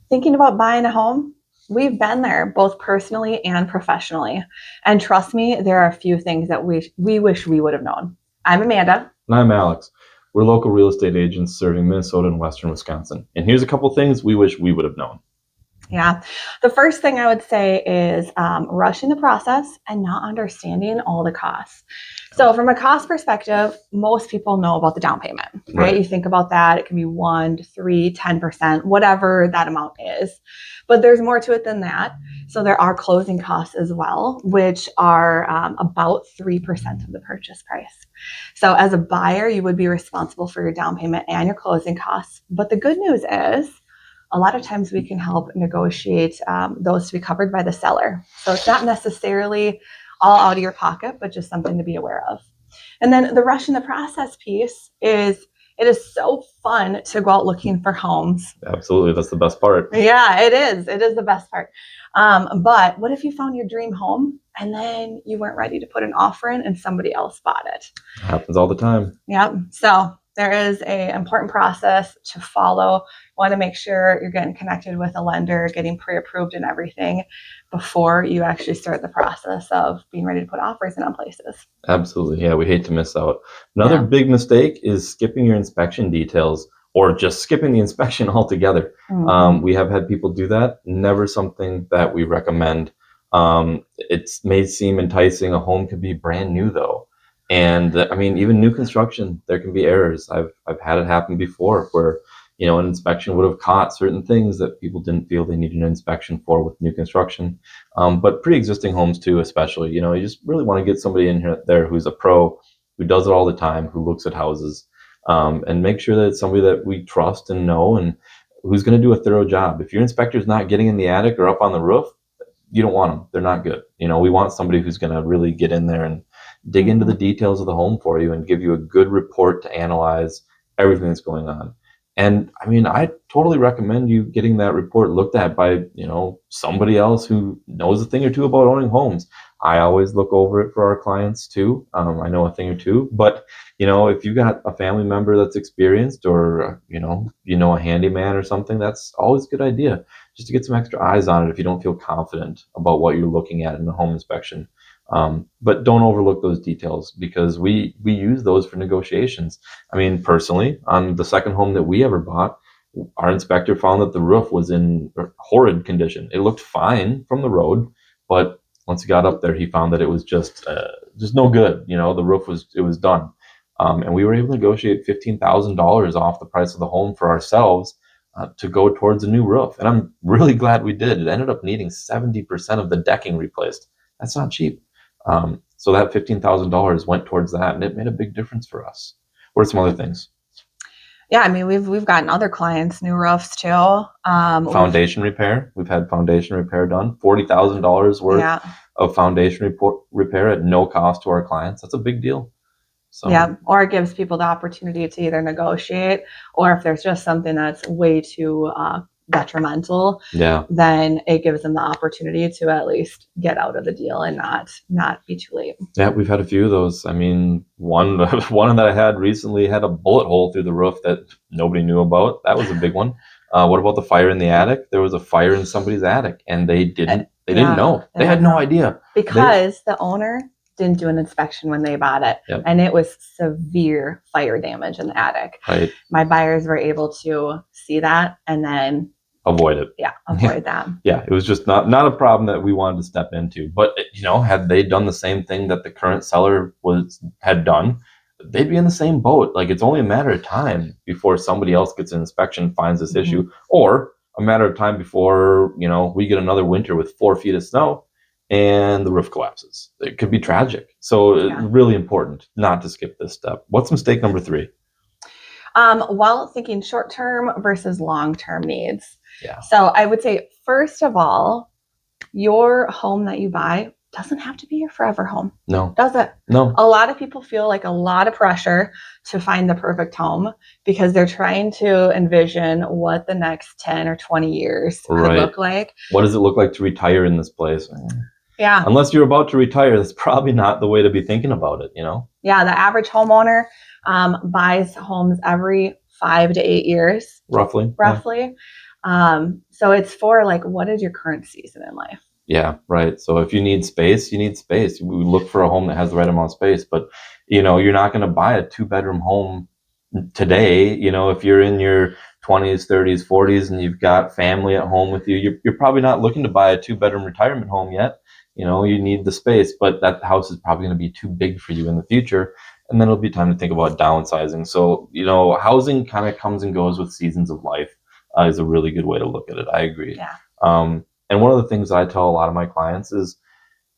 thinking about buying a home, we've been there both personally and professionally. And trust me, there are a few things that we wish we would have known. I'm Amanda. And I'm Alex. We're local real estate agents serving Minnesota and Western Wisconsin. And here's a couple things we wish we would have known. Yeah. The first thing I would say is rushing the process and not understanding all the costs. So from a cost perspective, most people know about the down payment, right? You think about that. It can be 1, 3, 10%, whatever that amount is. But there's more to it than that. So there are closing costs as well, which are about 3% of the purchase price. So as a buyer, you would be responsible for your down payment and your closing costs. But the good news is, a lot of times we can help negotiate those to be covered by the seller. So it's not necessarily all out of your pocket, but just something to be aware of. And then the rush in the process piece is, it is so fun to go out looking for homes. Absolutely. That's the best part. Yeah, it is. It is the best part. But what if you found your dream home and then you weren't ready to put an offer in and somebody else bought it? It happens all the time. Yep. So there is an important process to follow. You want to make sure you're getting connected with a lender, getting pre-approved and everything before you actually start the process of being ready to put offers in on places. Absolutely. Yeah, we hate to miss out. Another big mistake is skipping your inspection details or just skipping the inspection altogether. We have had people do that. Never something that we recommend. It may seem enticing. A home could be brand new though. And I mean, even new construction, there can be errors. I've had it happen before where, an inspection would have caught certain things that people didn't feel they needed an inspection for with new construction. But pre-existing homes too, especially, you just really want to get somebody in there who's a pro, who does it all the time, who looks at houses, and make sure that it's somebody that we trust and know and who's going to do a thorough job. If your inspector's not getting in the attic or up on the roof, you don't want them. They're not good. We want somebody who's going to really get in there and dig into the details of the home for you and give you a good report to analyze everything that's going on. And I mean, I totally recommend you getting that report looked at by, somebody else who knows a thing or two about owning homes. I always look over it for our clients too. I know a thing or two, but if you got a family member that's experienced or, a handyman or something, that's always a good idea just to get some extra eyes on it if you don't feel confident about what you're looking at in the home inspection. But don't overlook those details because we use those for negotiations. I mean, personally, on the second home that we ever bought, our inspector found that the roof was in horrid condition. It looked fine from the road, but once he got up there, he found that it was just no good. The roof was done. And we were able to negotiate $15,000 off the price of the home for ourselves to go towards a new roof. And I'm really glad we did. It ended up needing 70% of the decking replaced. That's not cheap. So that $15,000 went towards that, and it made a big difference for us. What are some other things? Yeah, I mean, we've gotten other clients new roofs too. Foundation repair. We've had foundation repair done. $40,000 worth of foundation repair at no cost to our clients. That's a big deal. So. Yeah, or it gives people the opportunity to either negotiate, or if there's just something that's way too detrimental, then it gives them the opportunity to at least get out of the deal and not be too late. Yeah, we've had a few of those. I mean, one that I had recently had a bullet hole through the roof that nobody knew about. That was a big one. What about the fire in the attic? There was a fire in somebody's attic, and they didn't know. They had no idea because the owner didn't do an inspection when they bought it, and it was severe fire damage in the attic. Right. My buyers were able to see that and then avoid it. Yeah, avoid that. Yeah, it was just not a problem that we wanted to step into. But had they done the same thing that the current seller had done, they'd be in the same boat. Like, it's only a matter of time before somebody else gets an inspection, finds this issue, or a matter of time before we get another winter with 4 feet of snow and the roof collapses. It could be tragic. So it's really important not to skip this step. What's mistake number 3? While thinking short-term versus long-term needs. Yeah. So I would say, first of all, your home that you buy doesn't have to be your forever home. No. Does it? No. A lot of people feel like a lot of pressure to find the perfect home because they're trying to envision what the next 10 or 20 years could look like. What does it look like to retire in this place? Yeah. Unless you're about to retire, that's probably not the way to be thinking about it, Yeah, the average homeowner buys homes every 5 to 8 years. Roughly. So it's for like, what is your current season in life? Yeah, right. So if you need space, you need space. We look for a home that has the right amount of space, but you're not going to buy a 2-bedroom home today. If you're in your 20s, 30s, 40s, and you've got family at home with you, you're probably not looking to buy a 2-bedroom retirement home yet. You need the space, but that house is probably going to be too big for you in the future. And then it'll be time to think about downsizing. So, housing kind of comes and goes with seasons of life, is a really good way to look at it. I agree. Yeah. And one of the things I tell a lot of my clients is,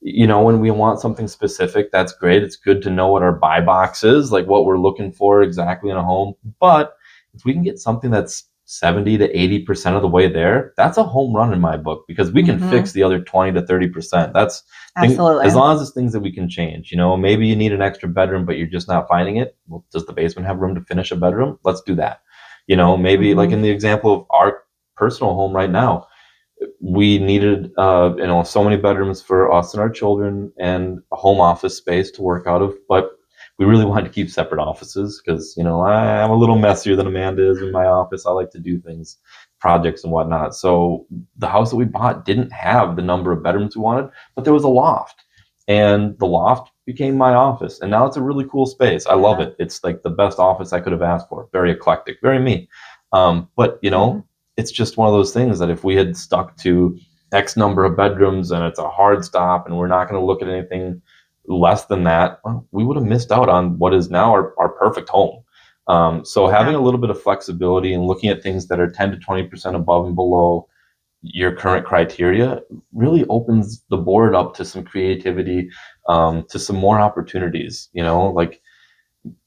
when we want something specific, that's great. It's good to know what our buy box is, like what we're looking for exactly in a home. But if we can get something that's 70 to 80% of the way there, that's a home run in my book, because we can fix the other 20 to 30%. That's absolutely, as long as it's things that we can change. Maybe you need an extra bedroom, but you're just not finding it. Well, does the basement have room to finish a bedroom? Let's do that. Maybe like in the example of our personal home right now, we needed so many bedrooms for us and our children and a home office space to work out of, but we really wanted to keep separate offices because I'm a little messier than Amanda is in my office. I like to do things, projects and whatnot. So the house that we bought didn't have the number of bedrooms we wanted, but there was a loft, and the loft became my office, and now it's a really cool space. I love it. It's like the best office I could have asked for. Very eclectic, very me. But it's just one of those things that if we had stuck to X number of bedrooms and it's a hard stop and we're not going to look at anything less than that, well, we would have missed out on what is now our perfect home. So having a little bit of flexibility and looking at things that are 10 to 20% above and below your current criteria really opens the board up to some creativity, to some more opportunities. Like,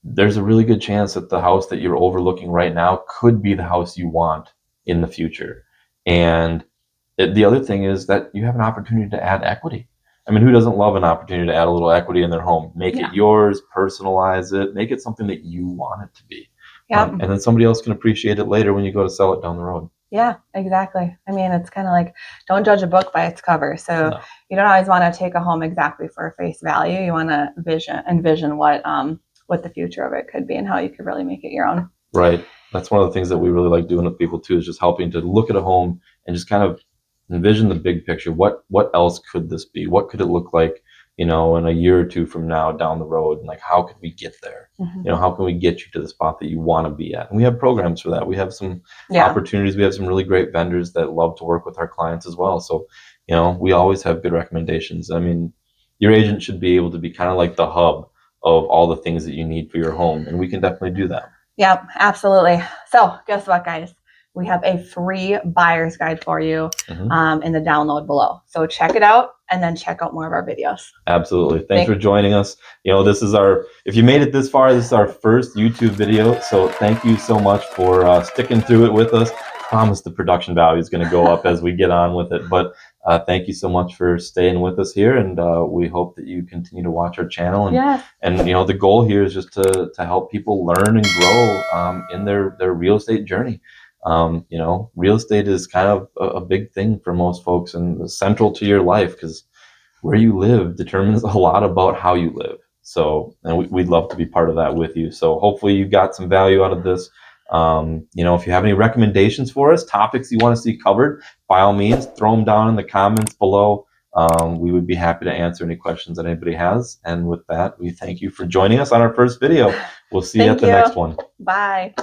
there's a really good chance that the house that you're overlooking right now could be the house you want in the future. And the other thing is that you have an opportunity to add equity. I mean, who doesn't love an opportunity to add a little equity in their home? Make it yours, personalize it, make it something that you want it to be. And then somebody else can appreciate it later when you go to sell it down the road. Yeah, exactly. I mean, it's kind of like, don't judge a book by its cover. So you don't always want to take a home exactly for face value. You want to envision what the future of it could be and how you could really make it your own. Right. That's one of the things that we really like doing with people too, is just helping to look at a home and just kind of envision the big picture. What else could this be? What could it look like, in a year or two from now down the road? And like, how can we get there? How can we get you to the spot that you want to be at? And we have programs for that. We have some opportunities. We have some really great vendors that love to work with our clients as well. So, we always have good recommendations. I mean, your agent should be able to be kind of like the hub of all the things that you need for your home. And we can definitely do that. Yep, absolutely. So guess what, guys? We have a free buyer's guide for you in the download below. So check it out and then check out more of our videos. Absolutely. Thanks for joining us. This is if you made it this far, this is our first YouTube video. So thank you so much for sticking through it with us. Promise the production value is going to go up as we get on with it. But thank you so much for staying with us here. And we hope that you continue to watch our channel. And the goal here is just to help people learn and grow in their real estate journey. Real estate is kind of a big thing for most folks and central to your life, because where you live determines a lot about how you live. So, and we'd love to be part of that with you. So hopefully you got some value out of this. If you have any recommendations for us, topics you want to see covered, by all means, throw them down in the comments below. We would be happy to answer any questions that anybody has. And with that, we thank you for joining us on our first video. We'll see you at the next one. Bye.